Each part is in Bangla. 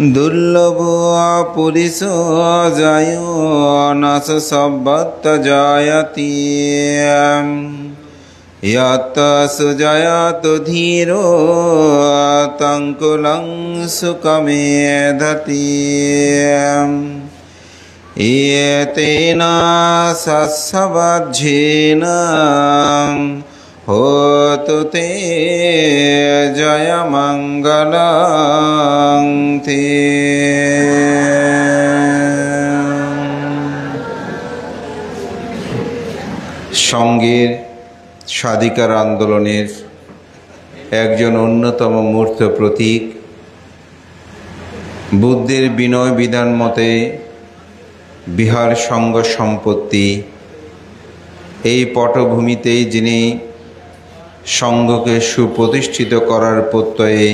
দুর্লভ পুরিষ যায় নাশ সব্বত জয়তি यत सुजयत धीरो तंकुलं सुखमेधति एतेन सस्सवज्झेन होतु ते जयमङ्गलं ते। সঙ্গীর স্বাধিকার আন্দোলনের একজন অন্যতম মূর্ত প্রতীক, বুদ্ধের বিনয় বিধান মতে বিহার সঙ্গ সম্পত্তি, এই পটভূমিতেই যিনি সঙ্ঘকে সুপ্রতিষ্ঠিত করার প্রত্যয়ে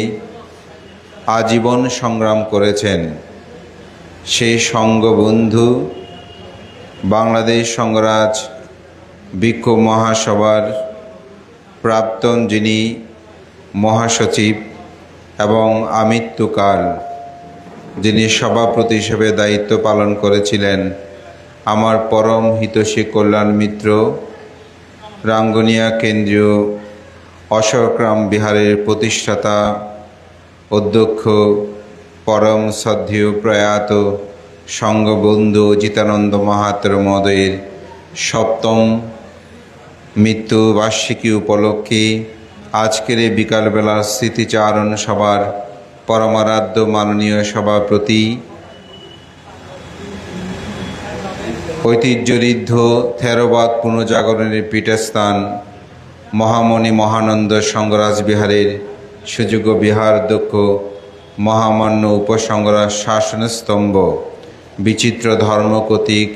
আজীবন সংগ্রাম করেছেন, সেই সঙ্গবন্ধু বাংলাদেশ সংঘরাজ ভিক্ষু মহাসভার প্রাক্তন যিনি মহাসচিব এবং আমৃত্যুকাল যিনি সভাপতি হিসেবে দায়িত্ব পালন করেছিলেন, আমার পরম হিতৈষী কল্যাণ মিত্র, রাঙ্গুনিয়া কেন্দ্রীয় অশোকরাম বিহারের প্রতিষ্ঠাতা অধ্যক্ষ পরম শ্রদ্ধেয় প্রয়াত সঙ্গবন্ধু অজিতানন্দ মাহাতো মহোদয়ের সপ্তম মৃত্যুবার্ষিকী উপলক্ষে আজকের এই বিকালবেলা স্মৃতিচারণ সভার পরমারাধ্য মাননীয় সভাপতি, ঐতিহ্যঋদ্ধ থেরবাদ পুনর্জাগরণের পীঠস্থান মহামণি মহানন্দ সংঘরাজ বিহারের সুযোগ্য বিহারাধ্যক্ষ, মহামান্য উপসংঘরাজ শাসনস্তম্ভ, বিচিত্র ধর্মকতিক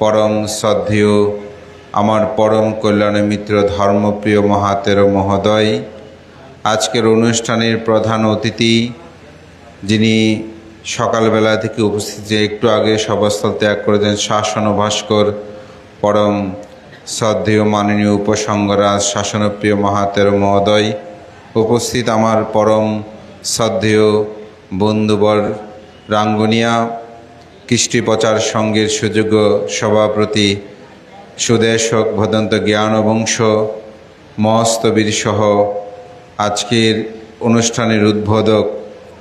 পরম শ্রদ্ধেয় আমার পরম কল্যাণ মিত্র ধর্মপ্রিয় মহাতের মহোদয়, আজকের অনুষ্ঠানের প্রধান অতিথি যিনি সকালবেলা থেকে উপস্থিত, একটু আগে সভাস্থল ত্যাগ করেছেন, শাসন ভাস্কর পরম শ্রদ্ধেয় মাননীয় উপসংঘরাজ শাসনপ্রিয় মহাতের মহোদয়, উপস্থিত আমার পরম শ্রদ্ধেয় বন্ধুবর রাঙ্গুনিয়া কৃষ্টি প্রচার সংঘের সুযোগ্য সভাপতি সুদেশক ভদন্ত জ্ঞানবংশ মহস্তবীর সহ আজকের অনুষ্ঠানের উদ্বোধক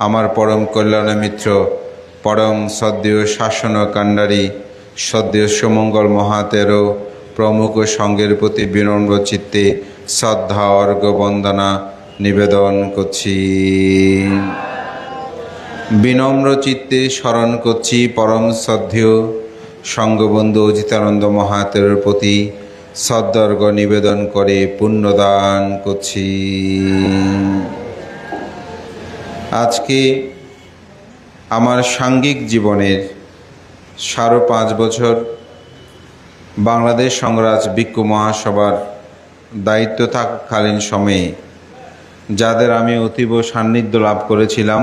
আমার পরম কল্যাণ মিত্র পরম শ্রদ্ধেয় শাসন কাণ্ডারী শ্রদ্ধেয় সুমঙ্গল মহাতেরও প্রমুখ সংঘের প্রতি বিনম্র চিত্তে শ্রদ্ধা অর্ঘ্য বন্দনা নিবেদন করছি। বিনম্র চিত্তে স্মরণ করছি পরম শ্রদ্ধেয় সঙ্গবন্ধু অজিতানন্দ মহাতের প্রতি শ্রদ্ধার্ঘ্য নিবেদন করে পুণ্যদান করছি। আজকে আমার সাংঘিক জীবনের 5.5 বছর বাংলাদেশ সংঘরাজ ভিক্ষু মহাসভার দায়িত্ব থাকাকালীন সময়ে যাদের আমি অতীব সান্নিধ্য লাভ করেছিলাম,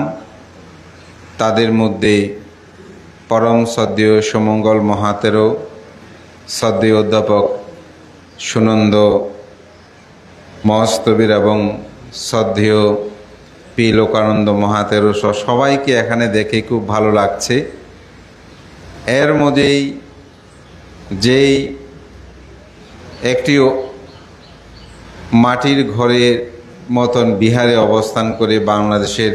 তাদের মধ্যে পরম শ্রদ্ধেয় সুমঙ্গল মহাতেরও, শ্রদ্ধেয় অধ্যাপক সুনন্দ মহস্তবীর এবং শ্রদ্ধেয় পি লোকানন্দ মহাতেরও সবাইকে এখানে দেখে খুব ভালো লাগছে। এর মধ্যেই যেই একটি মাটির ঘরের মতন বিহারে অবস্থান করে বাংলাদেশের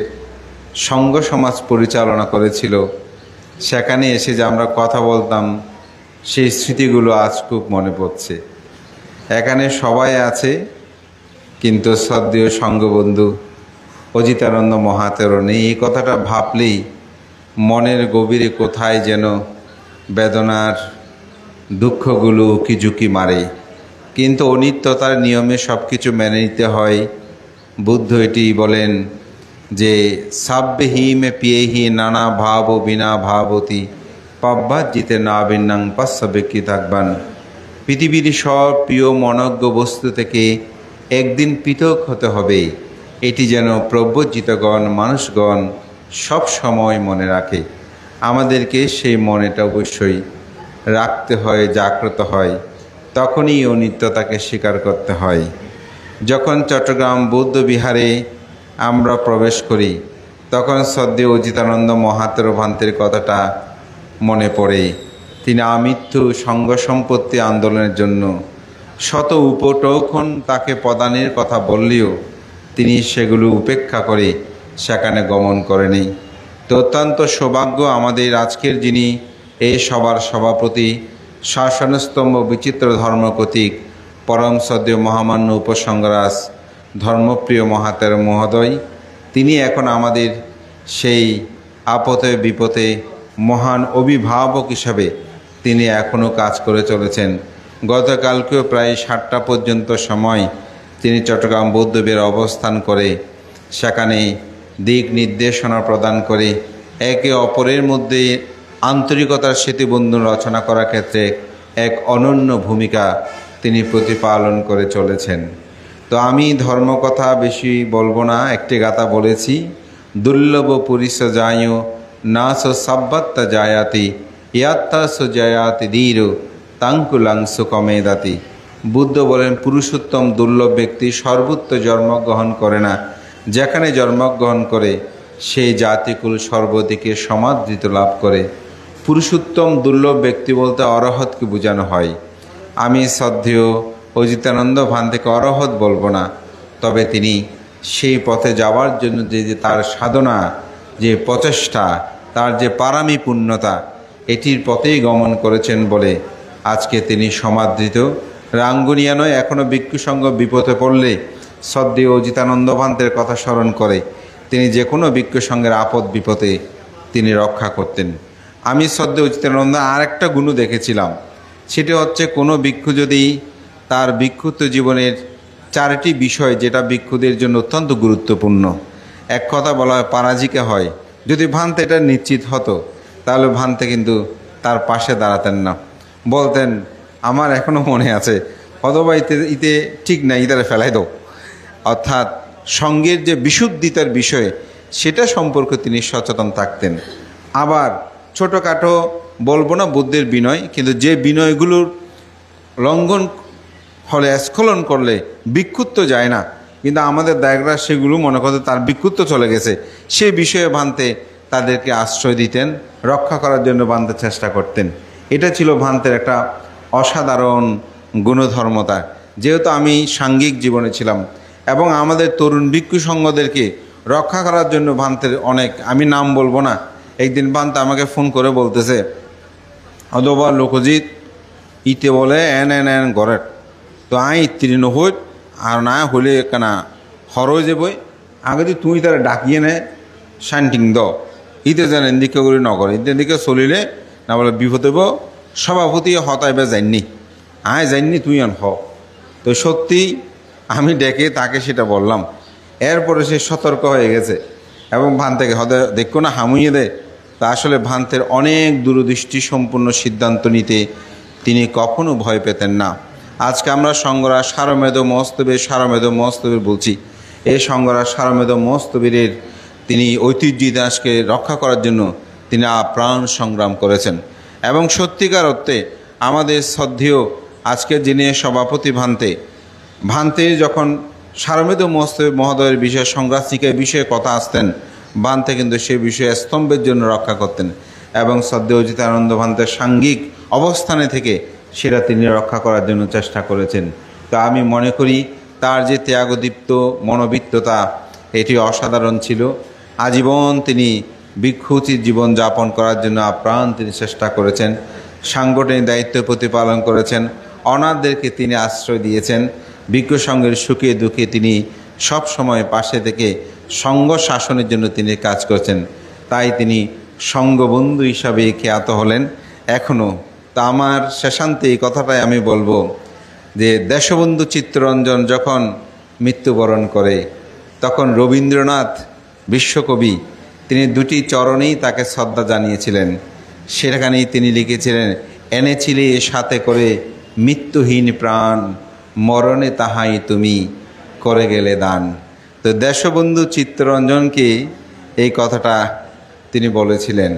সংঘ সমাজ পরিচালনা করেছিল, সেখানে এসে যে আমরা কথা বলতাম, সেই স্মৃতিগুলো আজ খুব মনে পড়ছে। এখানে সবাই আছে, কিন্তু শ্রদ্ধেয় সঙ্গবন্ধু অজিতানন্দ মহাতেরও নেই। এই কথাটা ভাবলেই মনের গভীরে কোথায় যেন বেদনার দুঃখগুলো উকিঝুঁকি মারে, কিন্তু অনিত্যতার নিয়মে সব কিছু মেনে নিতে হয়। বুদ্ধ এটি বলেন যে সাব্যহীমে পিয়েহি নানা ভাব বিনা ভাবতী পাব্বাত জিতে না বিন্যাং পাশ্চাবেক্ষী থাকবান। পৃথিবীর সব প্রিয় মনজ্ঞ বস্তু থেকে একদিন পৃথক হতে হবে, এটি যেন প্রব্রজিতগণ মানুষগণ সব সময় মনে রাখে। আমাদেরকে সেই মনেটা অবশ্যই রাখতে হয়, জাগ্রত হয়, তখনই অনিত্যতাকে স্বীকার করতে হয়। যখন চট্টগ্রাম বৌদ্ধ বিহারে আমরা প্রবেশ করি, তখন শ্রদ্ধেয় অজিতানন্দ মহাতের ভান্তের কথাটা মনে পড়ে। তিনি আমৃত্যু সংঘ সম্পত্তি আন্দোলনের জন্য শত উপটোকন তাকে প্রদানের কথা বললেও তিনি সেগুলো উপেক্ষা করে সেখানে গমন করেনি। তো অত্যন্ত সৌভাগ্য আমাদের আজকের যিনি এই সভার সভাপতি, শাসনস্তম্ভ বিচিত্র ধর্মকতিক পরম শ্রদ্ধেয় মহামান্য উপসংঘরাজ ধর্মপ্রিয় মহাতের মহোদয়, তিনি এখন আমাদের সেই আপদে বিপদে মহান অভিভাবক হিসাবে তিনি এখনও কাজ করে চলেছেন। গতকালকেও প্রায় 7টা পর্যন্ত সময় তিনি চট্টগ্রাম বৌদ্ধবিহারে অবস্থান করে সেখানে দিক নির্দেশনা প্রদান করে একে অপরের মধ্যে আন্তরিকতার সেতুবন্ধন রচনা করার ক্ষেত্রে এক অনন্য ভূমিকা তিনি প্রতিপালন করে চলেছেন। তো আমি ধর্মকথা বেশি বলবো না, একটি গাথা বলেছি, দুর্লভ পুরিশ যায় না সব্বাত্তা জায়াতি ইয়াত্তা সুজায়াতি ধীর তাঙ্কুলাংশু কমেদাতি। বুদ্ধ বলেন, পুরুষোত্তম দুর্লভ ব্যক্তি সর্বত্র জন্মগ্রহণ করে না, যেখানে জন্মগ্রহণ করে সেই জাতিকুল সর্বদিকে সমাদৃত লাভ করে। পুরুষোত্তম দুর্লভ ব্যক্তি বলতে অরহতকে বোঝানো হয়। আমি শ্রদ্ধেয় অজিতানন্দ ভান্তেকে অরহত বলবো না, তবে তিনি সেই পথে যাওয়ার জন্য যে তার সাধনা, যে প্রচেষ্টা, তার যে পারামি পূর্ণতা, এটির পথেই গমন করেছেন বলে আজকে তিনি সমাদৃত। রাঙ্গুনিয়া নয়, এখনও ভিক্ষু সংঘ বিপদে পড়লে শ্রদ্ধেয় অজিতানন্দ ভান্তের কথা স্মরণ করে তিনি যে কোনো ভিক্ষু সংঘের আপদ বিপদে তিনি রক্ষা করতেন। আমি শ্রদ্ধেয় অজিতানন্দ আর একটা গুণ দেখেছিলাম, সেটি হচ্ছে কোনো ভিক্ষু যদি তার ভিক্ষুত্ব জীবনের 4টি বিষয় যেটা ভিক্ষুদের জন্য অত্যন্ত গুরুত্বপূর্ণ, এক কথা বলা হয় পরাজিকা হয়, যদি ভান্তে এটা নিশ্চিত হতো তাহলে ভান্তে কিন্তু তার পাশে দাঁড়াতেন না, বলতেন আমার এখনও মনে আছে, অথবা ইতে ঠিক না, ইতারে ফেলাই দাও। অর্থাৎ সঙ্গের যে বিশুদ্ধিতার বিষয়ে সেটা সম্পর্কে তিনি সচেতন থাকতেন। আবার ছোটোখাটো বলবো না বুদ্ধের বিনয়, কিন্তু যে বিনয়গুলোর লঙ্ঘন হলে স্খলন করলে ভিক্ষুত্ব যায় না, কিন্তু আমাদের দায়করা সেগুলো মনে করতে তার ভিক্ষুত্ব চলে গেছে, সে বিষয়ে ভান্তে তাদেরকে আশ্রয় দিতেন, রক্ষা করার জন্য ভান্তে চেষ্টা করতেন। এটা ছিল ভান্তের একটা অসাধারণ গুণধর্মতা। যেহেতু আমি সাঙ্গিক জীবনে ছিলাম এবং আমাদের তরুণ ভিক্ষু সংঘদেরকে রক্ষা করার জন্য ভান্তের অনেক, আমি নাম বলবো না, একদিন ভান্তে আমাকে ফোন করে বলতেছে, অথবা লোকজিৎ ইতে বলে এন এন এন ঘরের তো আই ইত্রি নহই আর না হলে কেনা হরই যাবই, আগে যদি তুই তারা ডাকিয়ে নে শান্টিং দ ইতে যেন এদিকে করে নগর এদিকে চলিলে না বলে বিপদ হইব, সভাপতি হতাইবে যাইনি, আয় যাইনি তুই আন হ। তো সত্যি আমি ডেকে তাকে সেটা বললাম, এরপরে সে সতর্ক হয়ে গেছে এবং ভান্তেকে হতে দেখো না হামুইয়ে দেয়। তা আসলে ভান্তের অনেক দূরদৃষ্টি সম্পূর্ণ সিদ্ধান্ত নিতে তিনি কখনো ভয় পেতেন না। আজকে আমরা সংঘরাজ সারমেধ মহস্তবীর বলছি, এই সংঘরাজ সারমেধ মহস্তবীরের তিনি ঐতিহ্য ইতিহাসকে রক্ষা করার জন্য তিনি আপ্রাণ সংগ্রাম করেছেন। এবং সত্যিকার অর্থে আমাদের শ্রদ্ধেয় আজকের যিনি সভাপতি ভান্তে যখন সারমেধ মহোদয়ের বিষয়ে সংঘাতিকের বিষয়ে কথা আসতেন, ভান্তে কিন্তু সে বিষয়ে স্তম্ভের জন্য রক্ষা করতেন এবং শ্রদ্ধেয় অজিতানন্দ ভান্তের সাঙ্গিক অবস্থানে থেকে সেটা তিনি রক্ষা করার জন্য চেষ্টা করেছেন। তা আমি মনে করি তার যে ত্যাগদীপ্ত মনোবিত্ততা এটি অসাধারণ ছিল। আজীবন তিনি ভিক্ষুচিত জীবন যাপন করার জন্য আপ্রাণ তিনি চেষ্টা করেছেন, সাংগঠনিক দায়িত্ব প্রতিপালন করেছেন, অনাথদেরকে তিনি আশ্রয় দিয়েছেন, ভিক্ষু সংঘের সুখে দুঃখে তিনি সব সময় পাশে থেকে সংঘ শাসনের জন্য তিনি কাজ করছেন। তাই তিনি সংঘবন্ধু হিসাবে খ্যাত হলেন এখনও। তা আমার শেষান্তে এই কথাটাই আমি বলবো যে দেশবন্ধু চিত্তরঞ্জন যখন মৃত্যুবরণ করে তখন রবীন্দ্রনাথ বিশ্বকবি তিনি 2টি চরণেই তাকে শ্রদ্ধা জানিয়েছিলেন। সেখানেই তিনি লিখেছিলেন, এনেছিলে সাথে করে মৃত্যুহীন প্রাণ, মরণে তাহাই তুমি করে গেলে দান। তো দেশবন্ধু চিত্তরঞ্জনকে এই কথাটা তিনি বলেছিলেন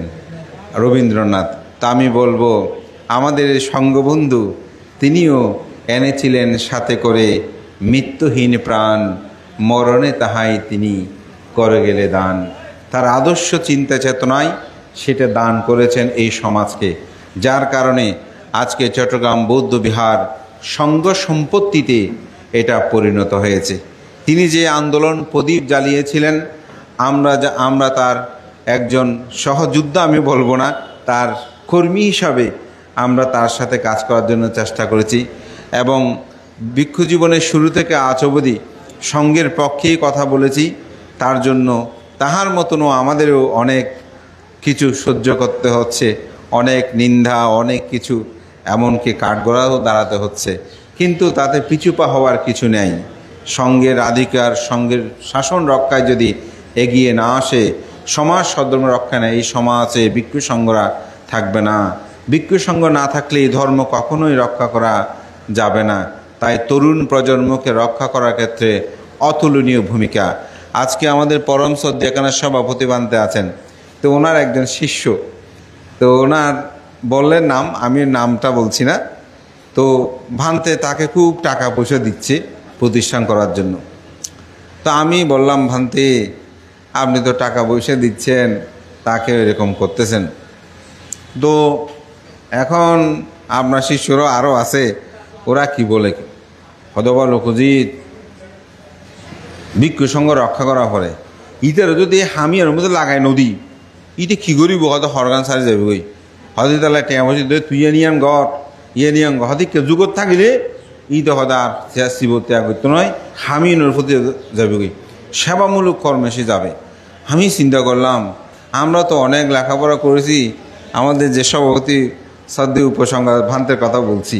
রবীন্দ্রনাথ। তা আমি বলবো আমাদের সংঘবন্ধু তিনিও এনেছিলেন সাথে করে মৃত্যুহীন প্রাণ, মরণে তাহাই তিনি করে গেলে দান। তার আদর্শ চিন্তা চেতনায় সেটা দান করেছেন এই সমাজকে, যার কারণে আজকে চট্টগ্রাম বৌদ্ধ বিহার সংঘ সম্পত্তিতে এটা পরিণত হয়েছে। তিনি যে আন্দোলন প্রদীপ জ্বালিয়েছিলেন, আমরা তার একজন সহযোদ্ধা আমি বলবো না, তার কর্মী হিসাবে আমরা তার সাথে কাজ করার জন্য চেষ্টা করেছি এবং ভিক্ষু জীবনের শুরু থেকে আজ অবধি সঙ্ঘের পক্ষেই কথা বলেছি। তার জন্য তাহার মতনও আমাদেরও অনেক কিছু সহ্য করতে হচ্ছে, অনেক নিন্দা, অনেক কিছু, এমনকি কাঠগড়াও দাঁড়াতে হচ্ছে, কিন্তু তাতে পিছুপা হওয়ার কিছু নেই। সঙ্ঘের অধিকার, সঙ্ঘের শাসন রক্ষায় যদি এগিয়ে না আসে, সমাজ সদ্ধর্ম রক্ষা নেই, এই সমাজে ভিক্ষু সংঘরা থাকবে না। ভিক্ষু সংঘ না থাকলে এই ধর্ম কখনোই রক্ষা করা যাবে না। তাই তরুণ প্রজন্মকে রক্ষা করার ক্ষেত্রে অতুলনীয় ভূমিকা। আজকে আমাদের পরম শ্রদ্ধেয় এখানে সভাপতি বানতে আছেন, তো ওনার একজন শিষ্য, তো ওনার বললেন নাম, আমি নামটা বলছি না, তো ভান্তে তাকে খুব টাকা পয়সা দিচ্ছে প্রতিষ্ঠান করার জন্য। তো আমি বললাম, ভান্তে আপনি তো টাকা পয়সা দিচ্ছেন, তাকে এরকম করতেছেন, তো এখন আপনার শিষ্যরাও আরও আছে, ওরা কি বলে হদবা লোকজিৎ ভিক্ষু সংঘ রক্ষা করা পরে ইটারও যদি হামিয়ার মধ্যে লাগায় নদী, ইটা কী করিব, হয়তো হরগান সারি যাবে ওই হয়তো তাহলে টেয়া বসে তুই নিয়ান ঘর নিয়ান ঘর হয়তো কেউ যুগত থাকিলে ইটা হয়তো আর শিব ত্যাগ করতে নয়, হামিয়ানোর প্রতি যাবে ওই সেবামূলক কর্মে সে যাবে। আমি চিন্তা করলাম, আমরা তো অনেক লেখাপড়া করেছি, আমাদের যে সভাপতি শ্রদ্ধেয় উপসংহার ভান্তের কথা বলছি,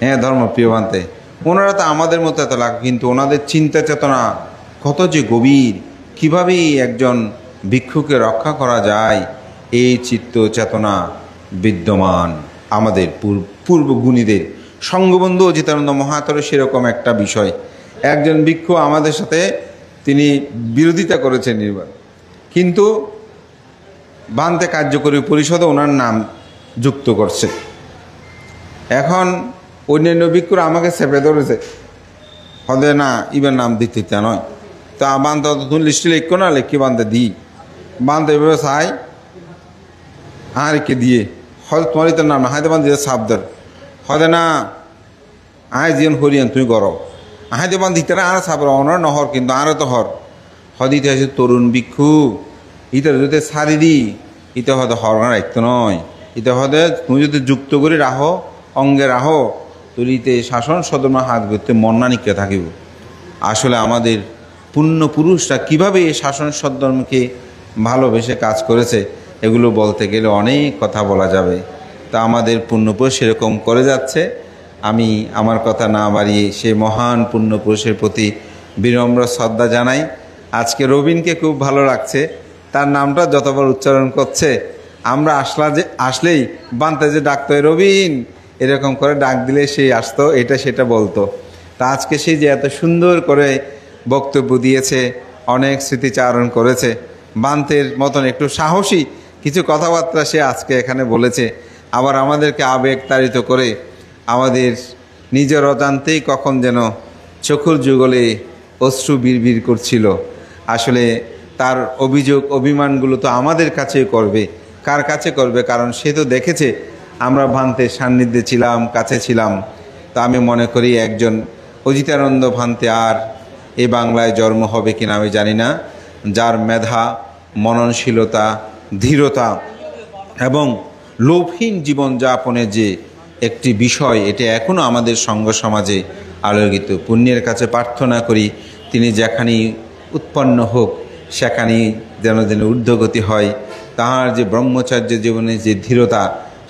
হ্যাঁ ধর্মপ্রিয় ভান্তে, ওনারা তো আমাদের মতো এত লাগ, কিন্তু ওনাদের চিন্তা চেতনা কত যে গভীর, কীভাবে একজন ভিক্ষুকে রক্ষা করা যায়, এই চিত্ত চেতনা বিদ্যমান আমাদের পূর্বগুণীদের। সঙ্গবন্ধু অজিতানন্দ মহাতর সেরকম একটা বিষয়, একজন ভিক্ষু আমাদের সাথে তিনি বিরোধিতা করেছেন নির্বাণ, কিন্তু বান্তে কার্যকরী পরিষদে ওনার নাম যুক্ত করছে। এখন অন্যান্য ভিক্ষুরা আমাকে চেপে ধরেছে, হদে না ইবার নাম দিতে নয়, তো বান্ধ তুমি লিস্টে লিখো না, লিখি বান্ধে দিই, বান্ধ এভাবে চাই আর কে দিয়ে হয়তো তোমারই তো নাম না, হায়দে বান্ধ সাবধান হদে না আয় জীবন হরিয়ান তুমি করো, হায়দে বান্ধ দিতে আর সাবর অনার নহর, কিন্তু আরও তো হর হদিতে আছে তরুণ ভিক্ষু, ইটার যদি সারি দি ইতে হয়তো হরগান রাখতে নয়, ইতে হয়তো তুমি যদি যুক্ত করে রাখো, অঙ্গে রাখো, তুলিতে শাসন সদমা হাত করতে মন্না নিকে থাকিব। আসলে আমাদের পুণ্যপুরুষরা কীভাবে এই শাসন সদ্ধর্মকে ভালোবেসে কাজ করেছে, এগুলো বলতে গেলে অনেক কথা বলা যাবে। তা আমাদের পুণ্যপুরুষ সেরকম করে যাচ্ছে। আমি আমার কথা না বাড়িয়ে সে মহান পুণ্যপুরুষের প্রতি বিনম্র শ্রদ্ধা জানাই। আজকে রবিনকে খুব ভালো লাগছে, তার নামটা যতবার উচ্চারণ করছে, আমরা আসলেই বানতে যে ডাকতো রবিন, এরকম করে ডাক দিলে সেই আসতো, এটা সেটা বলতো। তা আজকে সে যে এত সুন্দর করে বক্তব্য দিয়েছে, অনেক স্মৃতিচারণ করেছে, বান্তের মতন একটু সাহসী কিছু কথাবার্তা সে আজকে এখানে বলেছে, আবার আমাদেরকে আবেগ তাড়িত করে আমাদের নিজের অজান্তেই কখন যেন চোখের যুগলে অশ্রু বিড়বিড় করছিল। আসলে তার অভিযোগ অভিমানগুলো তো আমাদের কাছেই করবে, কার কাছে করবে, কারণ সে তো দেখেছে আমরা ভান্তের সান্নিধ্যে ছিলাম, কাছে ছিলাম। তা আমি মনে করি একজন অজিতানন্দ ভান্তে আর এ বাংলায় জন্ম হবে কিনা আমি জানি না, যার মেধা, মননশীলতা, ধীরতা এবং লোভহীন জীবনযাপনের যে একটি বিষয়, এটা এখনও আমাদের সঙ্ঘ সমাজে আলোকিত। পুণ্যের কাছে প্রার্থনা করি তিনি যেখানেই উৎপন্ন হোক সেখানেই যেন ঊর্ধ্বগতি হয়, তাহার যে ব্রহ্মচর্য জীবনের যে ধীরতা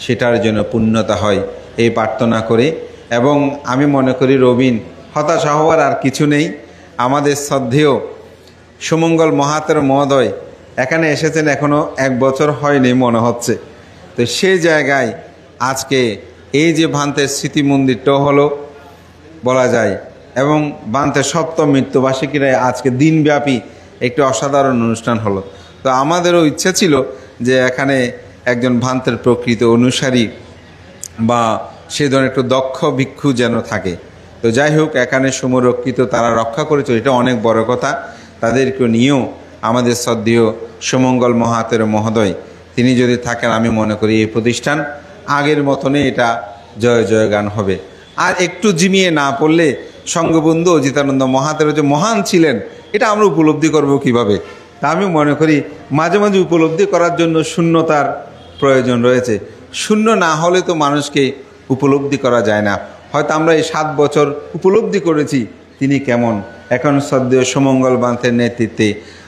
সেটার জন্য পূর্ণতা হয়, এই প্রার্থনা করে। এবং আমি মনে করি রবিন হতাশা হওয়ার আর কিছু নেই। আমাদের শ্রদ্ধেয় সুমঙ্গল মহাতের মহোদয় এখানে এসেছেন, এখনও 1 বছর হয়নি মনে হচ্ছে। তো সেই জায়গায় আজকে এই যে ভান্তের স্মৃতি মন্দিরটাও হলো বলা যায়, এবং ভান্তের সপ্তম মৃত্যুবার্ষিকীরাই আজকে দিনব্যাপী একটি অসাধারণ অনুষ্ঠান হলো। তো আমাদেরও ইচ্ছা ছিল যে এখানে একজন ভান্তের প্রকৃত অনুসারী বা সে ধরনের একটু দক্ষ ভিক্ষু যেন থাকে। তো যাই হোক, এখানে সুমরক্ষিত তারা রক্ষা করেছে, এটা অনেক বড় কথা। তাদেরকে নিয়েও আমাদের শ্রদ্ধেয় সুমঙ্গল মহাতের মহোদয়, তিনি যদি থাকেন আমি মনে করি এই প্রতিষ্ঠান আগের মতনই এটা জয় জয় গান হবে। আর একটু জিমিয়ে না পড়লে সঙ্গবন্ধু অজিতানন্দ মহাতের যে মহান ছিলেন এটা আমরা উপলব্ধি করব কিভাবে? তা আমি মনে করি মাঝে মাঝে উপলব্ধি করার জন্য শূন্যতার প্রয়োজন রয়েছে। শূন্য না হলে তো মানুষকে উপলব্ধি করা যায় না। হয়তো আমরা এই 7 বছর উপলব্ধি করেছি তিনি কেমন। এখন শ্রদ্ধেয় সুমঙ্গল বান্তের নেতৃত্বে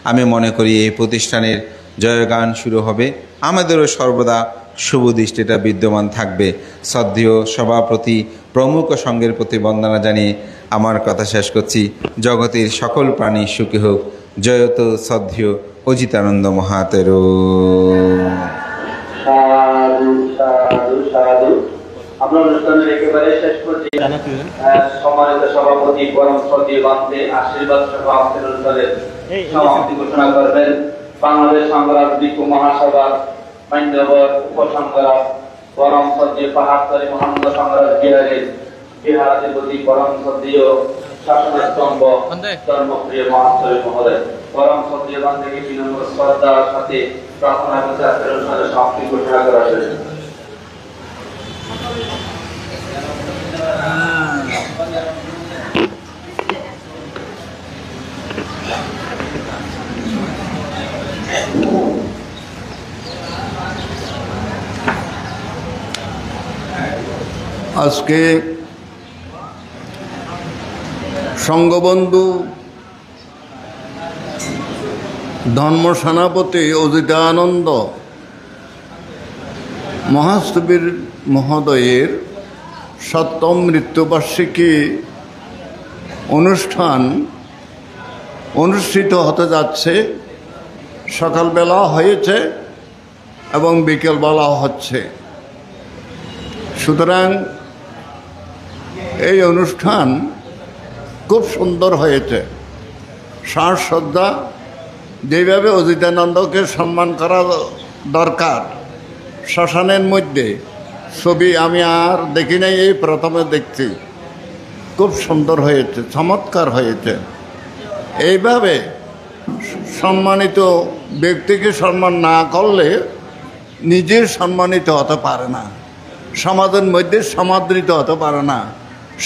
আমি মনে করি এই প্রতিষ্ঠানের জয়গান শুরু হবে। আমাদেরও সর্বদা শুভ দৃষ্টিটা বিদ্যমান থাকবে। শ্রদ্ধেয় সভাপতি প্রমুখ সঙ্গের প্রতি বন্দনা জানিয়ে আমার কথা শেষ করছি। জগতের সকল প্রাণী সুখী হোক। জয়ত শ্রদ্ধেয় অজিতানন্দ মহাতেরো। সাধু সাধু সাধু। আমরা অনুষ্ঠানের একেবারে শেষ করছি। সম্মানিত সভাপতি পরম শ্রদ্ধেয় বান্তে আশীর্বাদ সভা অনুষ্ঠানের সমাপ্তি ঘোষণা করবেন। বাংলাদেশ সংগ্রাম বিক্ষু মহাসভা মান্যবর উপসংগ্রাম পরম শ্রদ্ধেয় পাহাড়তলী মহানন্দ সংগ্রাম বিহারাধিপতি পরম শ্রদ্ধেয় শাসনের স্তম্ভ ধর্মপ্রিয় মহাস্তরী মহোদয়, পরম শ্রদ্ধেয় বান্তেকে বিনম্র শ্রদ্ধার সাথে প্রার্থনা করতে আজকের অনুষ্ঠানের সমাপ্তি ঘোষণা করা হয়েছে। আজকে সঙ্গবন্ধু ধর্ম সেনাপতি অজিতানন্দ মহাস্তবীর মহোদয়ের 7ম মৃত্যুবার্ষিকী অনুষ্ঠান অনুষ্ঠিত হতে যাচ্ছে। সকালবেলা হয়েছে এবং বিকেলবেলা হচ্ছে। সুতরাং এই অনুষ্ঠান খুব সুন্দর হয়েছে। সাজসজ্জা যেভাবে অজিতানন্দকে সম্মান করা দরকার, শ্মশানের মধ্যে ছবি আমি আর দেখি নাই, এই প্রথমে দেখছি। খুব সুন্দর হয়েছে, চমৎকার হয়েছে। এইভাবে সম্মানিত ব্যক্তিকে সম্মান না করলে নিজে সম্মানিত হতে পারে না, সমাজের মধ্যে সমাদৃত হতে পারে না,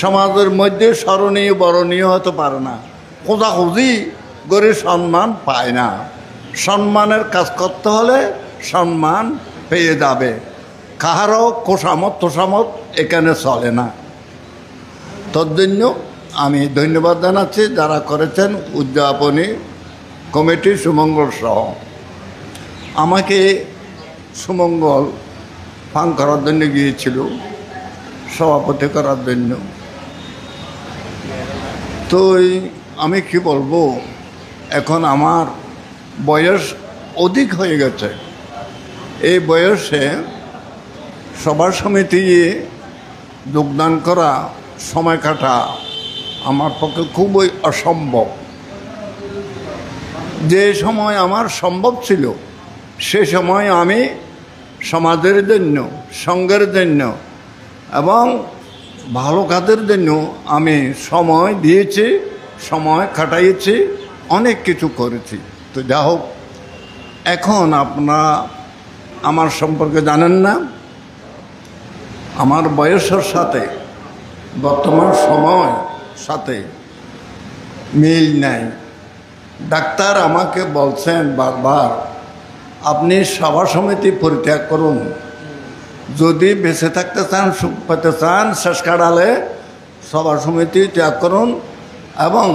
সমাজের মধ্যে স্মরণীয় বরণীয় হতে পারে না, খোঁজাখুঁজি করে সম্মান পায় না। সম্মানের কাজ করতে হলে সম্মান পেয়ে যাবে। কাহারও খোসামত তোষামত এখানে চলে না। তোর জন্য আমি ধন্যবাদ জানাচ্ছি যারা করেছেন উদযাপনী কমিটি সুমঙ্গল সহ। আমাকে সুমঙ্গল ফান করার জন্য গিয়েছিল, সভাপতি করার জন্য। তো আমি কি বলবো, এখন আমার বয়স অধিক হয়ে গেছে। এই বয়সে সভা সমিতি যোগদান করা, সময় কাটা আমার পক্ষে খুবই অসম্ভব। যে সময় আমার সম্ভব ছিল সে সময় আমি সমাজের জন্য, সঙ্গের জন্য এবং ভালো কাজের জন্য আমি সময় দিয়েছি, সময় কাটাইছি, অনেক কিছু করেছি। তো যা হোক, এখন আপনারা আমার সম্পর্কে জানেন না, আমার বয়সের সাথে বর্তমান সময় সাথে মিল নাই। ডাক্তার আমাকে বলছেন বারবার, আপনি সভা সমিতি পরিত্যাগ করুন, যদি বেঁচে থাকতে চান, সুখ পেতে চান, শেষ কাটালে সভা সমিতি ত্যাগ করুন এবং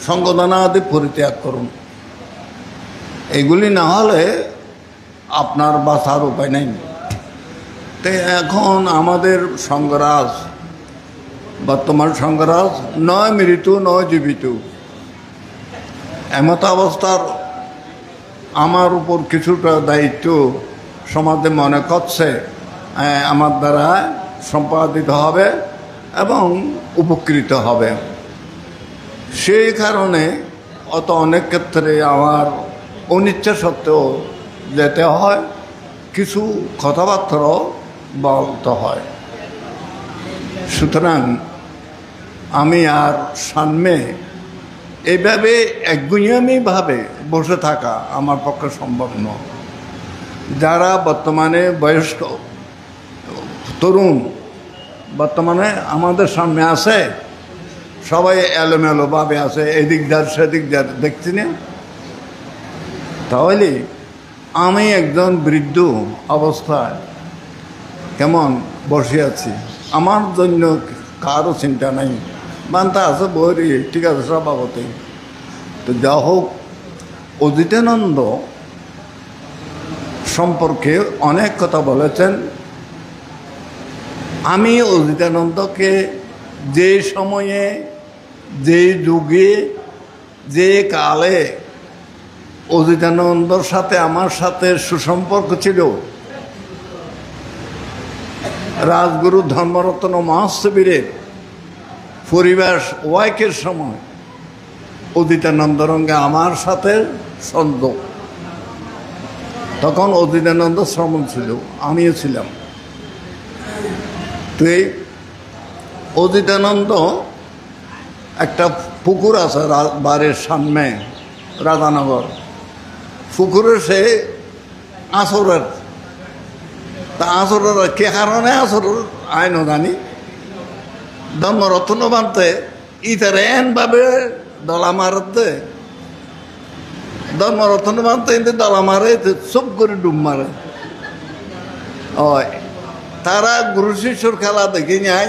সংগঠনা আদি পরিত্যাগ করুন। এগুলি না হলে আপনার বাঁচার উপায় নেই। তো এখন আমাদের সংঘরাজ, বর্তমান সংঘরাজ নয় মৃত্যু নয় জীবিত, এমত অবস্থার আমার উপর কিছুটা দায়িত্ব সমাজে মনে করছে আমার দ্বারা সম্পাদিত হবে এবং উপকৃত হবে। সেই কারণে অনেক ক্ষেত্রে আমার অনিচ্ছা সত্ত্বেও যেতে হয়, কিছু কথাবার্তাও বলতে হয়। সুতরাং আমি আর সামনে এইভাবে একগুঁয়ামিভাবে বসে থাকা আমার পক্ষে সম্ভব নয়। যারা বর্তমানে বয়স্ক তরুণ বর্তমানে আমাদের সামনে আছে, সবাই এলোমেলোভাবে আছে, এদিক যার সেদিক যার, দেখছি না? তাহলে আমি একজন বৃদ্ধ অবস্থায় কেমন বসে আছি, আমার জন্য কারো চিন্তা নাই, বান্তা আছে বই, ঠিক আছে স্বভাবতে। তো যা হোক, অজিতানন্দ সম্পর্কে অনেক কথা বলেছেন। আমি অজিতানন্দকে যে সময়ে, যে যুগে, যে কালে অজিতানন্দর সাথে আমার সাথে সুসম্পর্ক ছিল, রাজগুরু ধর্মরত্ন মহাস্থবিরের পরিবেশ ওয়াইকের সময় অজিতানন্দ রঙ্গে আমার সাথে সংযোগ। তখন অজিতানন্দ শ্রমণ ছিল, আমিও ছিলাম। তো এই অজিতানন্দ একটা পুকুর আছে বাড়ির সামনে, রাধানগর পুকুরে, সে আসরের, তা আসরের কে কারণে আসরের আইনও জানি, ধর্মরত্ন বানতে ইতারে এনভাবে দলা মারতে, ধর্মরত্ন বানতে কিন্তু দলা মারে, চুপ করে ডুব মারে। হয় তারা গুরু শিষ্যর খেলা দেখে নাই,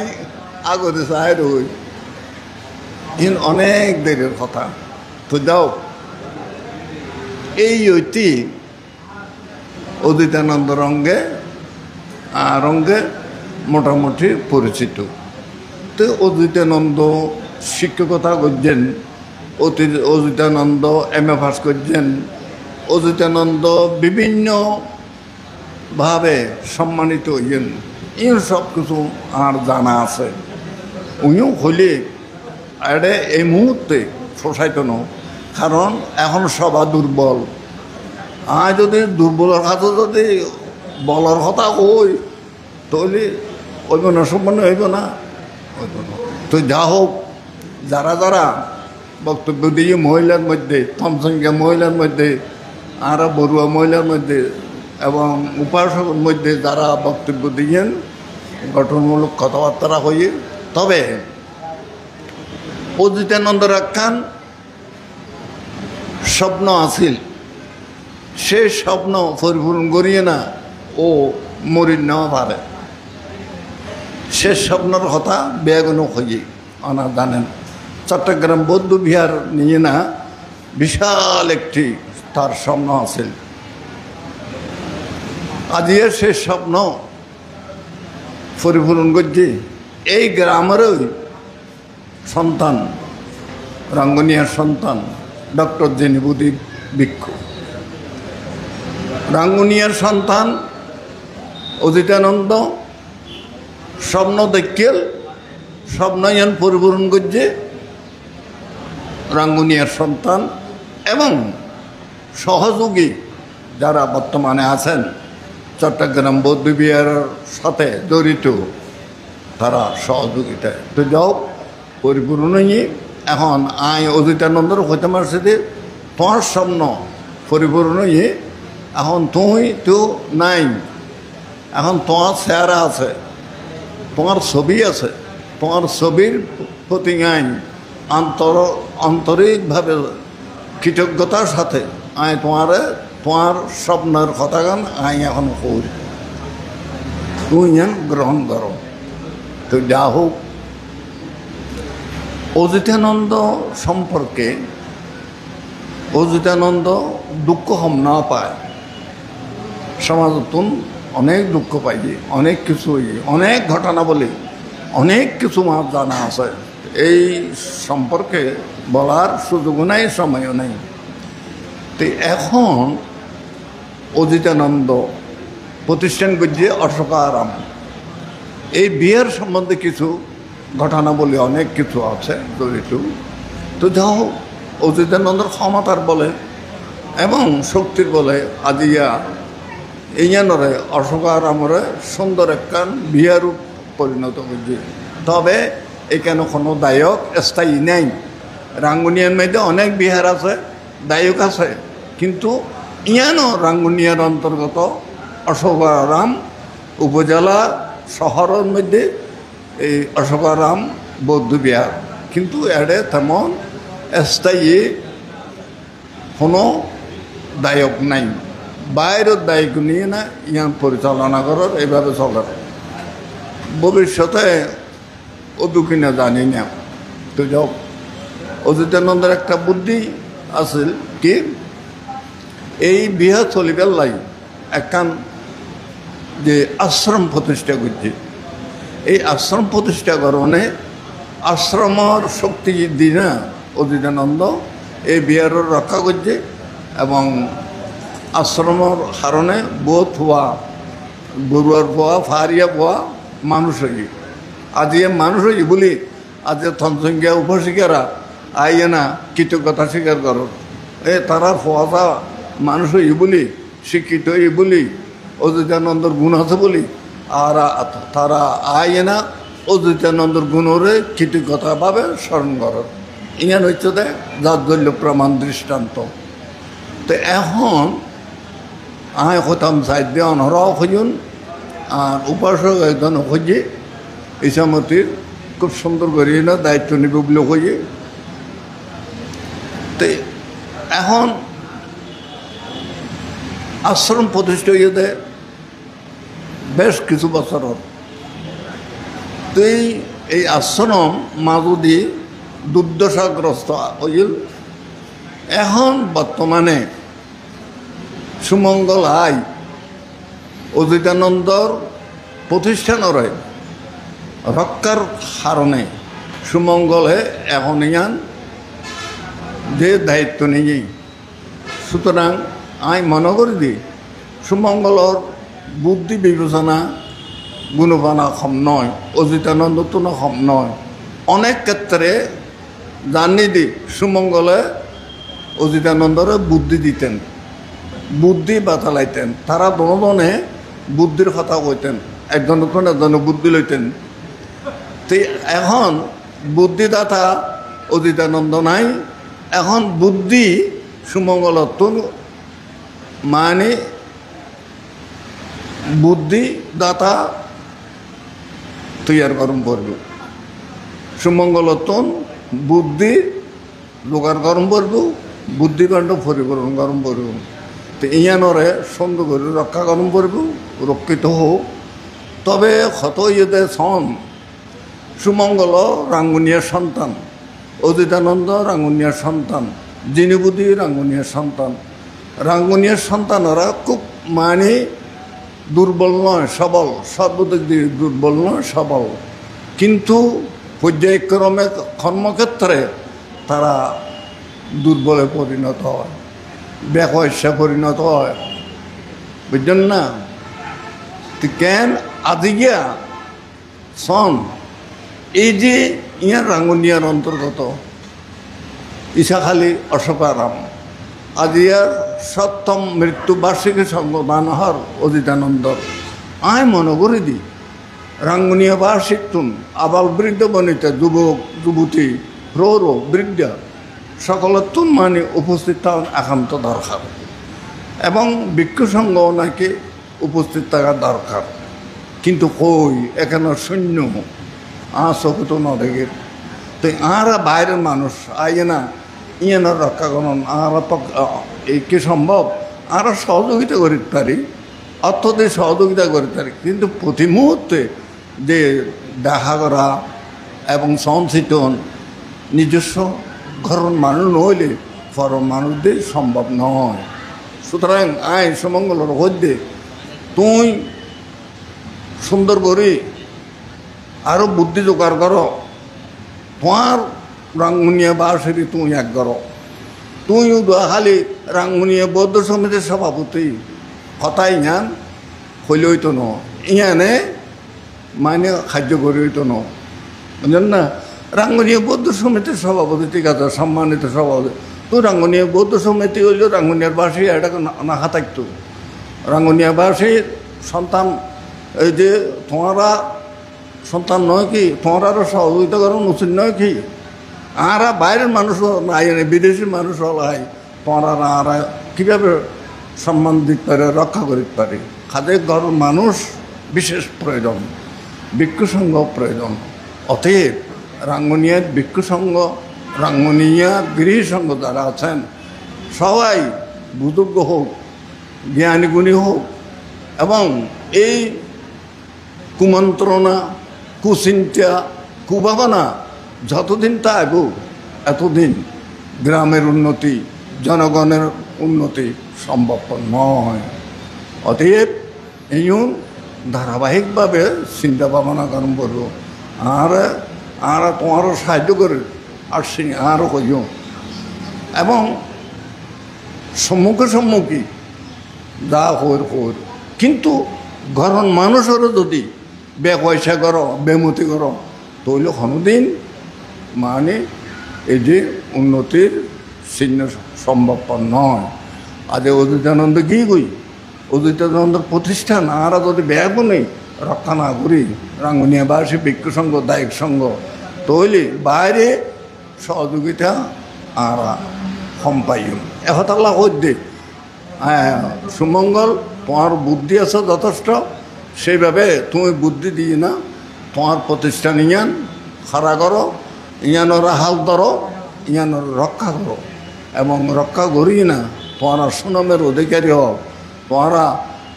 আগতে চায় রই অনেক দেরের কথা। তো যাও, এই ঐতি অজিতানন্দ রঙ্গে মোটামুটি পরিচিত। তো অজিতানন্দ শিক্ষকতা করছেন, অজিতানন্দ MA পাস করছেন, অজিতানন্দ বিভিন্নভাবে সম্মানিত হইছেন, এই সব কিছু আর জানা আছে। উনিও হলে এটা এই মুহূর্তে সোসাইটি ন, কারণ এখন সবা দুর্বল। আর যদি দুর্বলের কাছে যদি বলার কথা কই, তাহলে হইব না, সম্পন্ন হইব না। তো যা হোক, যারা যারা বক্তব্য দিয়ে মহিলার মধ্যে, থমসংখ্যা মহিলার মধ্যে, আর বড়ুয়া মহিলার মধ্যে এবং উপাসকের মধ্যে যারা বক্তব্য দিয়েন, গঠনমূলক কথাবার্তা হয়ে, তবে অজিতানন্দের একখান স্বপ্ন আছিল, সে স্বপ্ন পরিপূরণ করিয়ে না ও মরি নেওয়া পারে। সে স্বপ্নের কথা বেগুনো হয়ে ওনা জানেন। চট্টগ্রাম বৌদ্ধ বিহার নিয়ে না বিশাল একটি তার স্বপ্ন আছিল। আজকে সে স্বপ্ন পরিপূরণ করছে। এই গ্রামেরই সন্তান, রাঙ্গুনিয়ার সন্তান ডক্টর জেনিবুদ্দীন ভিক্ষু, রাঙ্গুনিয়ার সন্তান অজিতানন্দ স্বপ্ন দেখিয়েল, স্বপ্ন ইয়ান পরিপূরণ করছে রাঙ্গুনিয়ার সন্তান এবং সহযোগী যারা বর্তমানে আছেন চট্টগ্রাম বৌদ্ধ বিহারের সাথে জড়িত, তারা সহযোগিতায়। তো যাও পরিপূর্ণ নিয়ে এখন অজিতানন্দর হইতে পারছে যে তোমার স্বপ্ন পরিপূর্ণ নিয়ে, এখন তুই তো নাই, এখন তোমার চেহারা আছে, তোমার ছবি আছে, তোমার ছবির প্রতি আইন আন্তরিকভাবে কৃতজ্ঞতার সাথে তোমার স্বপ্নের কথা গান এখন করি, তুই গ্রহণ করো। তো যা হোক, অজিতানন্দ সম্পর্কে অজিতানন্দ দুঃখ হম না পায়, সমাজতন অনেক দুঃখ পাইছে, অনেক কিছু অনেক ঘটনা বলে অনেক কিছু আমার জানা আছে। এই সম্পর্কে বলার সুযোগও নাই, সময়ও নাই। তো এখন অজিতানন্দ প্রতিষ্ঠান করছে অশোকারাম। এই বিয়ের সম্বন্ধে কিছু ঘটনা বলে অনেক কিছু আছে জড়িত। তো যাও, অজিতানন্দর ক্ষমতার বলে এবং শক্তির বলে আজিয়া এইয়ানরে অশোকারামরে সুন্দর একখান বিহারূপ পরিণত করছে। তবে এখানে কোনো দায়ক স্থায়ী নেই, রাঙ্গুনিয়ার মধ্যে অনেক বিহার আছে, দায়ক আছে, কিন্তু ইয়ানো রাঙ্গুনিয়ার অন্তর্গত অশোকারাম উপজেলা শহরের মধ্যে এই অশোকারাম বৌদ্ধ বিহার, কিন্তু এডে তেমন স্থায়ী কোনো দায়ক নাই। বাইরের দায়ক নিয়ে না ইয়ান পরিচালনা করার এইভাবে চলার। ভবিষ্যতে ওদু কিনা জানি না। তো যাও, অজিতানন্দের একটা বুদ্ধি আছিল কি, এই বিহার চলিবার লাই একখান যে আশ্রম প্রতিষ্ঠা করছে, এই আশ্রম প্রতিষ্ঠা করণে আশ্রমের শক্তি দিনা অজিতানন্দ এই বিহারের রক্ষা করছে এবং আশ্রমের কারণে বোধ হওয়া গরুয়ার পোয়া ফারিয়া পোয়া মানুষ হয়ে আজ মানুষ হয়ে বলি আজ থনসংখ্যা উপশিকারা আইয়ে না কৃতজ্ঞতা স্বীকার করো তারা পোয়াটা মানুষ হয়ে বলি শিক্ষিত হয়ে বলি অজিতানন্দর গুণ আছে বলি আর তারা আইয়ে না অজিতানন্দর গুণরে কৃতজ্ঞতা ভাবে স্মরণ করো। ইঙ্গান হচ্ছে দে জাজ্জল্য প্রমাণ দৃষ্টান্ত। তো এখন আয় হতাম সাইড দিয়ে অনরাও খুঁজুন আর উপাসক একজন খুঁজে ইসামতির খুব সুন্দর করে না দায়িত্ব নেবে বলে খুঁজে। তো এখন আশ্রম প্রতিষ্ঠা হয়ে দেয় বেশ কিছু বছরের। তো এই আশ্রম মাঝদি দুর্দশাগ্রস্ত হইল। এখন বর্তমানে সুমঙ্গল আই অজিতানন্দর প্রতিষ্ঠানের রক্ষার কারণে সুমঙ্গলে এখন ইয়ান যে দায়িত্ব নেই। সুতরাং আমি মনে করি দি সুমঙ্গলর বুদ্ধি বিবেচনা গুণবানা কম নয়, অজিতানন্দ তো না কম নয়। অনেক ক্ষেত্রে জানি দি সুমঙ্গলে অজিতানন্দরে বুদ্ধি দিতেন, বুদ্ধি বাতালাইতেন। তারা দনে বুদ্ধির কথা কইতেন, একজন একজনে বুদ্ধি লইতেন। তো এখন বুদ্ধিদাতা অজিতানন্দ নাই, এখন বুদ্ধি সুমঙ্গলত মানে বুদ্ধিদাতা তৈয়ার গরম পড়ব, সুমঙ্গলত বুদ্ধি জোগাড় গরম পড়ব, বুদ্ধিকাণ্ড পরিবর্তন গরম পড়ব। তো ইয়ানরে সুন্দর করে রক্ষা গরম পড়ব, রক্ষিত হোক। তবে ক্ষত ইয়েতে সন সুমঙ্গল রাঙ্গুনিয়ার সন্তান, অজিতানন্দ রাঙ্গুনিয়ার সন্তান, জিনিবুদ্ধি রাঙ্গুনিয়ার সন্তান। রাঙ্গুনিয়ার সন্তানরা খুব মানে দুর্বল নয়, সবল, সর্বদিক দিয়ে দুর্বল নয়, সবল। কিন্তু পর্যায়ক্রমে কর্মক্ষেত্রে তারা দুর্বলে পরিণত হয়, বেকয়সা পরিণত হয়, বুঝলেন না? কেন আজি গিয়া সন এই যে ইয়ার রাঙ্গুনিয়ার অন্তর্গত ইসাখালী অশোকারাম আজিয়ার সপ্তম মৃত্যুবার্ষিকী সংবাদ হর অজিতানন্দর আয় মনে করে দি রাঙ্গুনিয়া বার্ষিক তুন আবাল বৃদ্ধ বনিতা যুবক যুবতী প্রৌর বৃদ্ধ সকলের তুন মানে উপস্থিত থাকা একান্ত দরকার এবং ভিক্ষু সংঘ নাকি উপস্থিত থাকা দরকার। কিন্তু কই এখানে শূন্য চকুতো ন দেখে। তো আরা বাইরের মানুষ আইয়ে না ইয়ানোর রক্ষা করুন আর এই কি সম্ভব আরও সহযোগিতা করতে পারি, অর্থ দিয়ে সহযোগিতা করতে পারি। কিন্তু প্রতি মুহূর্তে যে দেখা করা এবং সংশোধন নিজস্ব ঘরের মানুষ নইলে পর মানুষদের সম্ভব নয়। সুতরাং আয় সুমঙ্গলের মধ্যে তুই সুন্দর করে আরও বুদ্ধি জোগাড় করো, তোমার রাঙ্গুনিয়া বাসেরই তুই এক করো। তুই খালি রাঙ্গুনিয়া বৌদ্ধ সমিতির সভাপতি কথাই ইয়ান হইলে হইতো ন, ইয়ানে মানে খাদ্য করে হইতো ন, বুঝলেন না? রাঙ্গুনিয়া বৌদ্ধ সমিতির সভাপতি ঠিক আছে, সম্মানিত সভাপতি। তুই রাঙ্গুনিয়া বৌদ্ধ সমিতি হইলেও রাঙ্গুনিয়ার বাসী এটাকে নাখা থাকতো। রাঙ্গুনিয়া বাসীর সন্তান এই যে তোমারা সন্তান নয় কি, তোমার আরও সহযোগিতা করার উচিত নয় কি? আরা বাইরের মানুষ নাই, বিদেশি মানুষ হলাই তোরা আরা কীভাবে সম্মান দিতে পারে, রক্ষা করতে পারে। খাদের ঘরের মানুষ বিশেষ প্রয়োজন, ভিক্ষু সংঘ প্রয়োজন। অতএব রাঙ্গুনিয়ার ভিক্ষু সংঘ, রাঙ্গুনিয়ার গৃহী সংঘ যারা আছেন সবাই বুজুর্গ হোক, জ্ঞানী গুণী হোক, এবং এই কুমন্ত্রণা, কুচিন্তা, কুভাবনা যতদিন থাকুক এতদিন গ্রামের উন্নতি, জনগণের উন্নতি সম্ভব নয়। অতএব এই ধারাবাহিকভাবে চিন্তা ভাবনা কারণ করব, আর তোমারও সাহায্য করে আসছি, আরও কইও। এবং সম্মুখী যা হর কিন্তু ঘরের মানুষেরও যদি পয়সা করো, বেমতি করো, তাহলে কোনোদিন মানে এই যে উন্নতির চিহ্ন সম্ভবপর নয়। আজ অদ্বৈতানন্দ কি কই, অদ্বৈতানন্দের প্রতিষ্ঠান আর যদি ব্যাগও নেই রক্ষা না করি, রাঙ্গুনিয়াবাসী ভিক্ষু সংঘ, দায়িক সংঘ, তাহলে বাইরে সহযোগিতা আর সম্পাইম এহতাল্লা দে। হ্যাঁ, সুমঙ্গল, তোমার বুদ্ধি আছে যথেষ্ট, সেইভাবে তুমি বুদ্ধি দিয়ে না তোমার প্রতিষ্ঠান ইয়ান খাড়া করো, ইয়ানোর হাল ধরো, ইয়ানোর রক্ষা করো, এবং রক্ষা করি না তোমারা সুনামের অধিকারী হও, তোমারা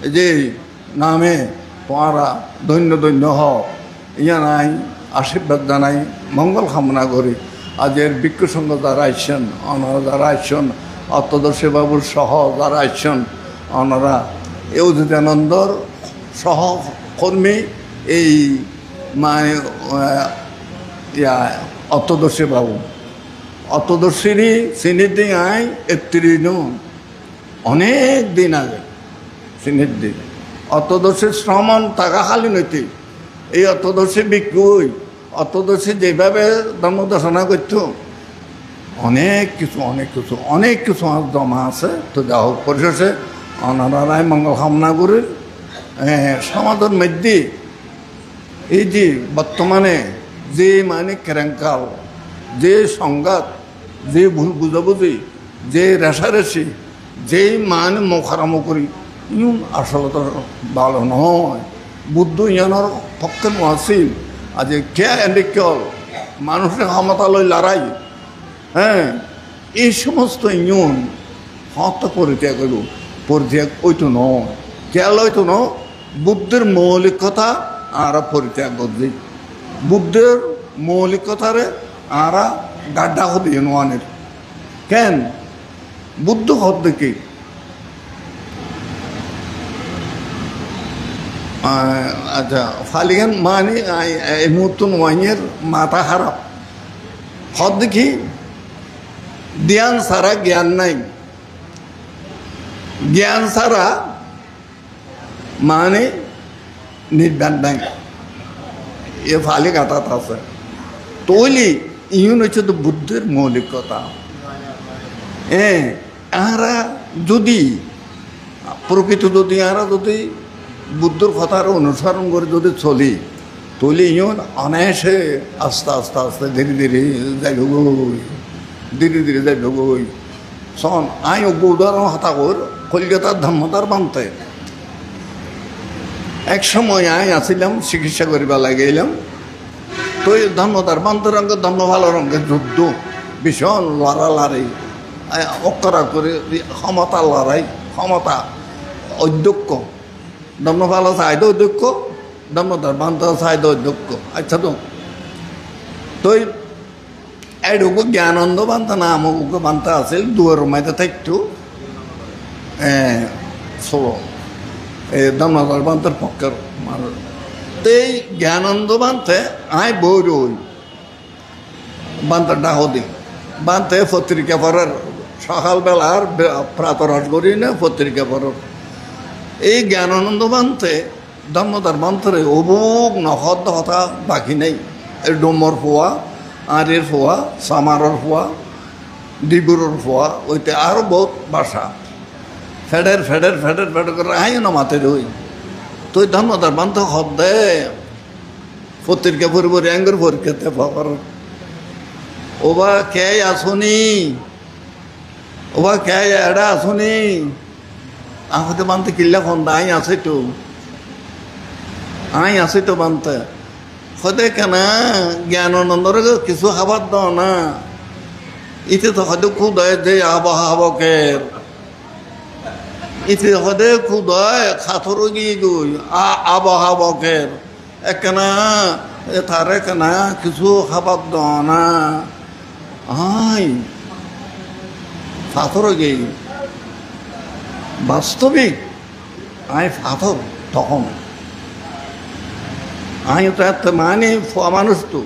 এই যে নামে তোমারা ধন্য হও, ইয়া নাই আশীর্বাদ জানাই, মঙ্গল কামনা করি। আজের ভিক্ষু সংঘ যারা আসছেন, ওনারা যারা আসছেন, অর্থদর্শী বাবুর সহ যারা আসছেন, ওনারা এই অদ্বৈতানন্দর সহকর্মী, এই মানে অর্থদর্শী বাবু, অর্থদর্শীরই চিনির দিন আয় 31 জন, অনেক দিন আগে চিনির দিন। অর্থদর্শীর শ্রমণ টাকা খালি নৈতি, এই অর্থদর্শী বিক্রি, অর্থদর্শী যেভাবে ধর্মদর্শনা করত, অনেক কিছু আমার জমা আছে। তো যা হোক পরিশেষে অনারায় মঙ্গল কামনা করে সমাজের মধ্যে এই যে বর্তমানে যে মানে কেরাঙ্কাল, যে সংঘাত, যে ভুল বুঝাবুঝি, যে রেশারেশি, যেই মানে মোখারামুখরি, আসলে তো ভালো নয়। বুদ্ধ ইয়ানোর পক্ষে আসিল। আজ কে এন্ডিকল মানুষের ক্ষমতালয় লড়াই, হ্যাঁ, এই সমস্ত ইউন হত পরিত্যাগ করল, পরিত্যাগ ওইতো নয়, কেল হয়তো ন বুদ্ধের মৌলিকতা আর পরিত্যাগ করছি। বুদ্ধের মৌলিকতারে আর গাড্ডা হতে নোয়ানের কেন বুদ্ধ হত দেখি আচ্ছা ফালিগান মানে এই মুহূর্ত নোয়াইয়ের মাথা খারাপ হত দেখি জ্ঞান ছাড়া জ্ঞান নাই, জ্ঞান ছাড়া মানে নির্বাণ নাই, এ ফালি কাটাত আছে। তৈলি ইউন হচ্ছে তো বুদ্ধের মৌলিকতা। এরা যদি প্রকৃত যদি এরা যদি বুদ্ধর কথার অনুসরণ করে যদি চলি, তৈলি ইউন অনায়াসে আস্তে আস্তে আস্তে ধীরে ধীরে যাইব গই, ধীরে ধীরে যাইব গই। শোন আই উদাহরণ হতা কর কলকাতার ধর্মতার বানতে এক সময় আই আসিলাম চিকিৎসা করিবা লাগিলাম। তো এই ধর্মতার বান্ত রঙের ধর্ম ভালো রঙের যুদ্ধ, ভীষণ লড়ালড়ি, অকরা করে ক্ষমতা লড়াই, ক্ষমতা অধ্যক্ষ, ধর্ম ভালো চাহিদা অধ্যক্ষ, ধর্মতার বান্ত চাহিদা অধ্যক্ষ। আচ্ছা তো এইটুকু জ্ঞানন্দ বান্তা না আমাকে বান্তা আছিল দুয়ার মাইতে থাকতো এই ধর্মতার বান্তার পক্ষের মানুষ। তো এই জ্ঞানন্দ বান্তে আই বই রই বান্তার ডাহ দিই বান্তে পত্রিকা পড়ার সকালবেলার প্রাতরাস করি না পত্রিকা পড়ার। এই জ্ঞানানন্দ বান্তে ধর্মতার বান্তরে অবুক নখদ কথা বাকি নেই। এই ডোমর ফোয়া, আঁরের ফোয়া, সামারর ফোয়া, ডিবুরের ফোয়া, ওইতে আরও বহুত বাসা ফেডের ফেডের ফেডের ফেডের করে আই না মাতে রই। তো ধর্মতার বান্ত হদ দে পত্রিকা পড়ব র্যাঙ্গের পরীক্ষাতে পাবার ওবা কে আসুনি, ওবা কে এডা আসুনি, আহতে বানতে কিল্লা খন্দা আই আছে তো, আই আছে তো বানতে সদে কেনা জ্ঞানানন্দরে কিছু খাবার দাও না, ইতে তো হয়তো খুদয় যে আবহাওয়াকের, ইতে হদে খুদয় খাথর গিয়ে গই আবহাওয়াকের একনা তারে কেনা কিছু খাবার দাও না, আই পাথর গিয়ে বাস্তবিক আই পাথর তখন আই তো এত মানে মানুষ তো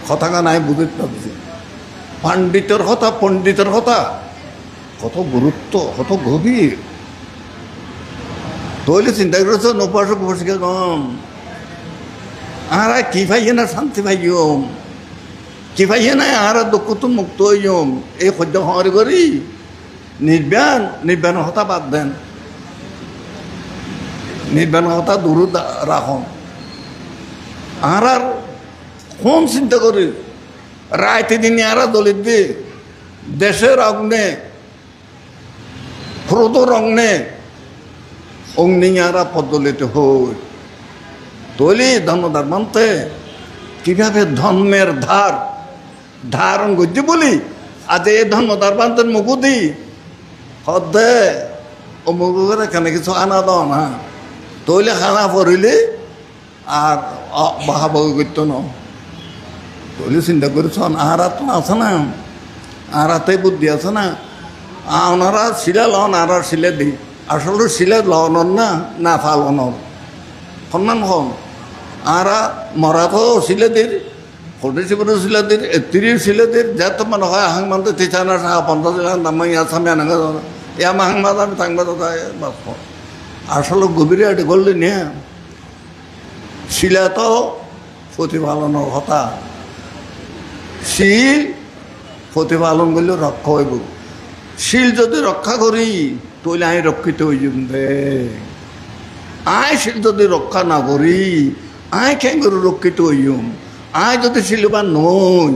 কথা গান আই বুঝতে পারছি পণ্ডিতের কথা কত গুরুত্ব কত গভীর তৈলে চিন্তা করেছ নপাশক বসিকে গম আর কি পাইয়ে না শান্তি পাইম কি পাইয়ে না আর দুঃখ তো মুক্ত হইম এই সহ্য সমারি করি নির্বাণ হতা বাদ দেন নির্বাণ হতা দূর রাখুন আর কোন চিন্তা করি রাইতে দিনে আর দলিত দি দেশের অগ্নে ক্রোধর অগ্নে অগ্নিয়ারা পদলিত হই তৈলি ধর্মদার মানতে কিভাবে ধর্মের ধারণ করছি বলি আজ এই ধর্মদার বান্তের মুকুদি হদে ও মুকুদের এখানে কিছু আনা দাও না তৈলে খানা পড়িলে আর বাহাব করত না তৈলে চিন্তা করেছ আহারা তো আছে না আহারাতে বুদ্ধি আছে না ওনারা শিলে লন আর শিলে দিই আসলে শিলে লনর না ফালনর সন্মান হন আরা মরা তো শিলে দির ফটিসিপুর শিলে দির এত্রির শিলে দির যা তো মানে হয় আহাং মানতে তিছানা সাহা 50 দামাই আসামি আনাঙ্গা ইয়া মাহাং মাদ আমি থাকবা তো বাপ আসলে গভীরে এটা করলি নিয়ে শিলা তো প্রতিপালনের কথা শিল প্রতিপালন করলে রক্ষা হইব শিল যদি রক্ষা করি তৈলে আই রক্ষিত হয়ে যাব দে আই শিল যদি রক্ষা না করি আই কেন করে রক্ষিত হইম আই যদি শিলবান নই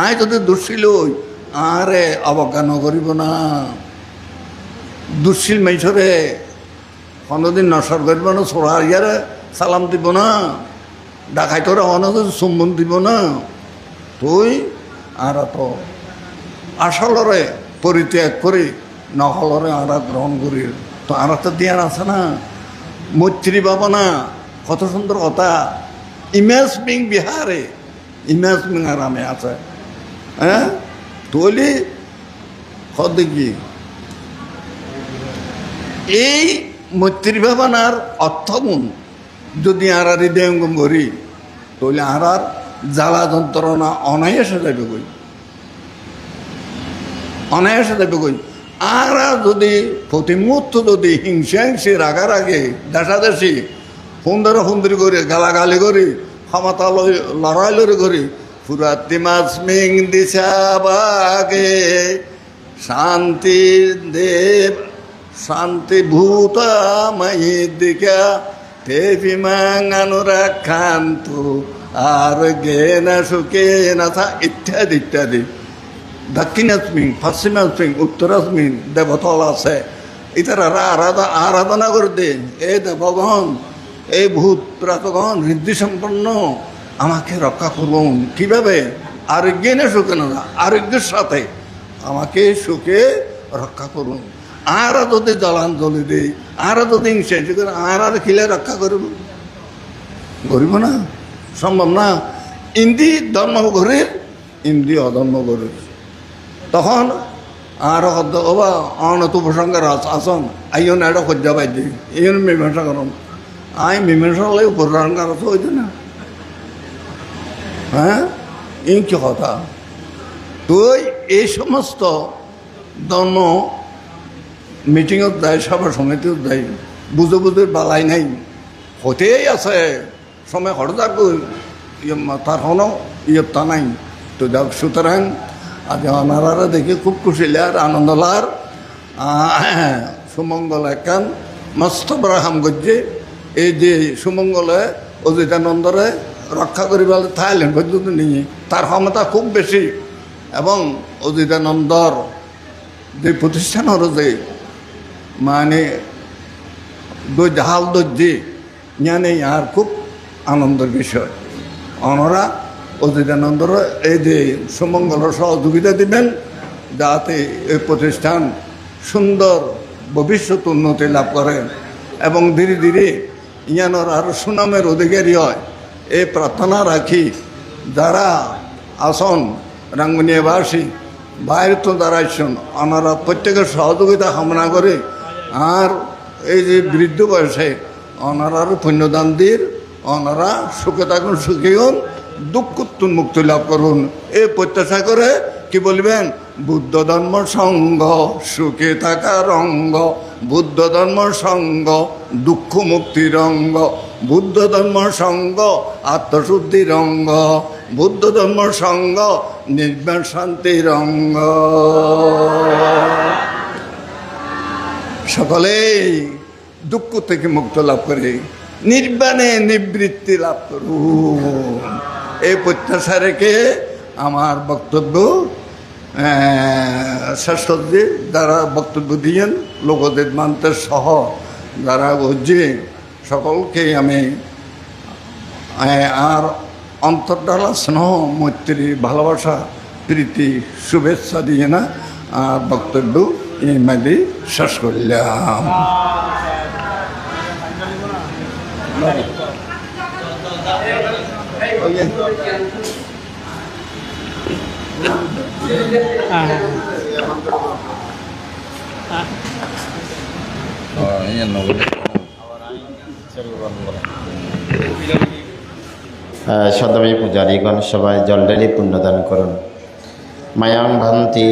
আই যদি দুঃশীল হই আরে অবজ্ঞা নকরিব না দুঃশীল মেছরে কোনোদিন নসর করিব না সোড়া ইয়ারে সালাম দিব না ডাকাইতরে অনদিন চুম্বন দিব না তুই আর তো আসলরে পরিত্যাগ করি নহলরে আরা গ্রহণ করি তো আর তো দিয়ার আছে না মৈত্রী ভাবনা কত সুন্দর কথা ইমেজ মিং বিহারে ইমেজ মিং আরামে আছে হ্যাঁ তৈলি কি এই মৈত্রী ভাবনার অর্থগুণ যদি আর হৃদয়ঙ্গম করি তৈলে আর জ্বালা যন্ত্রণা অনায়াসে যাবে কই অনায়াসে যাবে কই আর যদি প্রতি মুহূর্ত যদি হিংসি রাগারাগি দেশাদেশি সুন্দরী করে গালাগালি করি ক্ষমতা লড়াই লড়ি করি ফুরাতি মাছ মিং দিশা বাগে শান্তি দেব শান্তি ভূতাময়ী দিকা তেভিমাঙানুরাক্ষান্ত আর গে না সুখে না থা ইত্যাদি ইত্যাদি দক্ষিণাস্মিন পশ্চিমাস্মিন উত্তরাস্মিন দেবতল আছে ইতারা আরাধনা করে দেন এ দেবগণ এই ভূত প্রাতগণ হৃদ্ধি সম্পন্ন আমাকে রক্ষা করুন কিভাবে আরোগ্যে না সুখে না আরোগ্যের সাথে আমাকে সুখে রক্ষা করুন আর যদি জলাঞ্জলি দেই আর যদি হিংসা করে আর খিলে রক্ষা করব করিব না সম্ভব না ইন্দি ধর্ম ঘরের ইন্দি অধর্ম ঘরের তখন আর শব্দ ওবা অনত উপসংহার আসন আইন এটা সজ্জা পাই দিই এই মীমাংসা করুন আই মীমাংসা হলে উপসংহার আছে হইতো না হ্যাঁ এই কি কথা তুই এই সমস্ত ধর্ম মিটিংত যায় সভা সমিতিত যায় বুঝে বালাই নাই হতেই আছে সময় হঠাৎ তার কোনো ইয়ত্তা নাই তো যাক সুতরাং আজ ওনারা দেখে খুব খুশি আর আনন্দ লার সুমঙ্গল একান মস্ত ব্রাহাম গজ্জে এই যে সুমঙ্গলে অজিতানন্দরে রক্ষা করিবার থাইল্যান্ড পর্যন্ত নিয়ে তার ক্ষমতা খুব বেশি এবং অজিতানন্দর যে প্রতিষ্ঠানের যে মানে হাল দর্জি জানে আর খুব আনন্দের বিষয় ওনারা অজিতানন্দর এই যে সুমঙ্গলের সহযোগিতা দিবেন যাতে এই প্রতিষ্ঠান সুন্দর ভবিষ্যৎ উন্নতি লাভ করে এবং ধীরে ধীরে ইয়ানোর আরও সুনামের অধিকারী হয় এই প্রার্থনা রাখি। যারা আসন রাঙ্গুনিয়াবাসী বাইরে তো দাঁড়াইছেন ওনারা প্রত্যেকের সহযোগিতা কামনা করে আর এই যে বৃদ্ধ বয়সে ওনারা পুণ্যদান দিয়ে ওনারা সুখে থাকুন সুখী হন দুঃখ মুক্তি লাভ করুন এই প্রত্যাশা করে কি বলবেন বুদ্ধ ধর্ম সঙ্গ সুখে থাকা রঙ্গ বুদ্ধ ধর্ম সঙ্গ দুঃখ মুক্তি রঙ্গ বুদ্ধ ধর্ম সঙ্গ আত্মশুদ্ধি রঙ্গ বুদ্ধ ধর্ম সঙ্গ নির্বাণ শান্তি রঙ্গ। সকলেই দুঃখ থেকে মুক্ত লাভ করে নির্বাণে নিবৃত্তি লাভ করুন এই প্রত্যাশা রেখে আমার বক্তব্য শেষ করছি। যারা বক্তব্য দিয়েন লোকদের মানতে সহ যারা বুঝছে সকলকে আমি আর অন্তর্ডালা স্নেহ মৈত্রী ভালোবাসা প্রীতি শুভেচ্ছা দিয়ে না আর বক্তব্য এই মাঝে শেষ করলাম। সদমী পূজারীগণ সবাই জল ঢেলে পুণ্যদান করুন। মায়াং ভান্তি